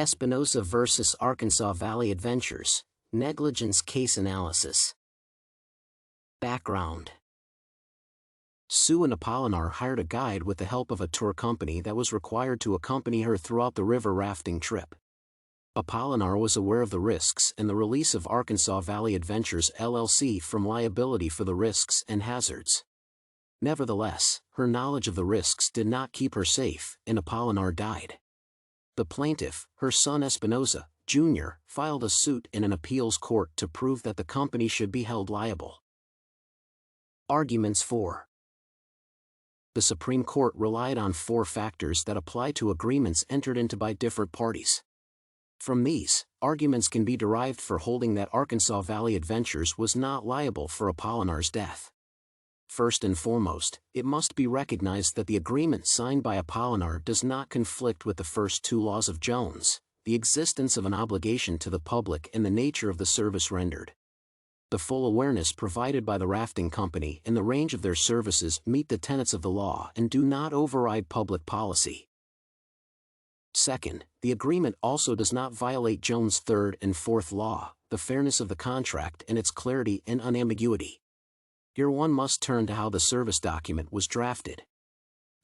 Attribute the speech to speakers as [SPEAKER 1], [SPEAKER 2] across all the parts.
[SPEAKER 1] Espinoza vs. Arkansas Valley Adventures, Negligence Case Analysis. Background: Sue Ann Apolinar hired a guide with the help of a tour company that was required to accompany her throughout the river rafting trip. Apolinar was aware of the risks and the release of Arkansas Valley Adventures LLC from liability for the risks and hazards. Nevertheless, her knowledge of the risks did not keep her safe, and Apolinar died. The plaintiff, her son Espinoza, Jr., filed a suit in an appeals court to prove that the company should be held liable. Arguments for. The Supreme Court relied on 4 factors that apply to agreements entered into by different parties. From these, arguments can be derived for holding that Arkansas Valley Adventures was not liable for Apolinar's death. First and foremost, it must be recognized that the agreement signed by Apolinar does not conflict with the first 2 laws of Jones, the existence of an obligation to the public and the nature of the service rendered. The full awareness provided by the rafting company and the range of their services meet the tenets of the law and do not override public policy. Second, the agreement also does not violate Jones' 3rd and 4th law, the fairness of the contract and its clarity and unambiguity. Here one must turn to how the service document was drafted.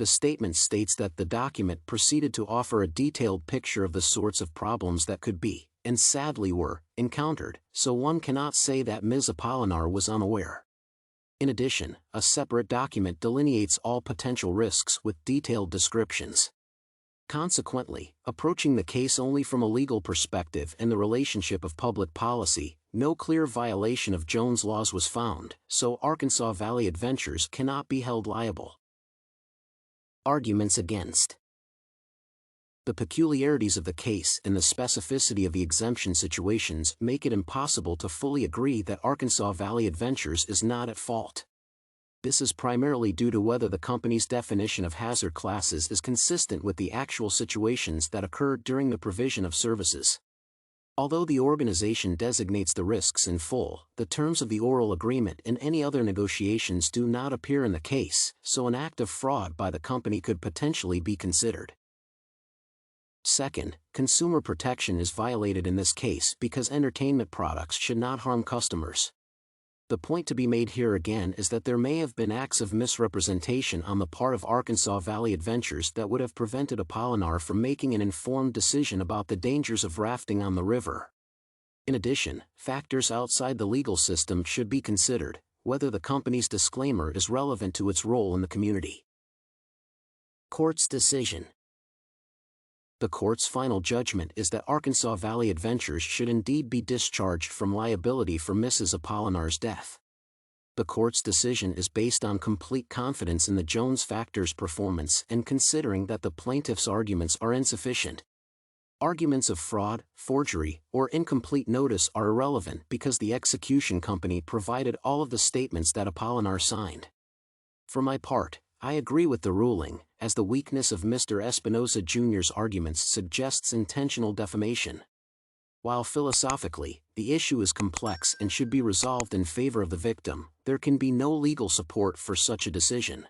[SPEAKER 1] The statement states that the document proceeded to offer a detailed picture of the sorts of problems that could be, and sadly were, encountered, so one cannot say that Ms. Apolinar was unaware. In addition, a separate document delineates all potential risks with detailed descriptions. Consequently, approaching the case only from a legal perspective and the relationship of public policy, no clear violation of Jones' laws was found, so Arkansas Valley Adventures cannot be held liable. Arguments against. The peculiarities of the case and the specificity of the exemption situations make it impossible to fully agree that Arkansas Valley Adventures is not at fault. This is primarily due to whether the company's definition of hazard classes is consistent with the actual situations that occurred during the provision of services. Although the organization designates the risks in full, the terms of the oral agreement and any other negotiations do not appear in the case, so an act of fraud by the company could potentially be considered. Second, consumer protection is violated in this case because entertainment products should not harm customers. The point to be made here again is that there may have been acts of misrepresentation on the part of Arkansas Valley Adventures that would have prevented Apolinar from making an informed decision about the dangers of rafting on the river. In addition, factors outside the legal system should be considered, whether the company's disclaimer is relevant to its role in the community. Court's decision. The court's final judgment is that Arkansas Valley Adventures should indeed be discharged from liability for Mrs. Apolinar's death. The court's decision is based on complete confidence in the Jones factors' performance and considering that the plaintiff's arguments are insufficient. Arguments of fraud, forgery, or incomplete notice are irrelevant because the execution company provided all of the statements that Apolinar signed. For my part, I agree with the ruling, as the weakness of Mr. Espinoza Jr.'s arguments suggests intentional defamation. While philosophically, the issue is complex and should be resolved in favor of the victim, there can be no legal support for such a decision.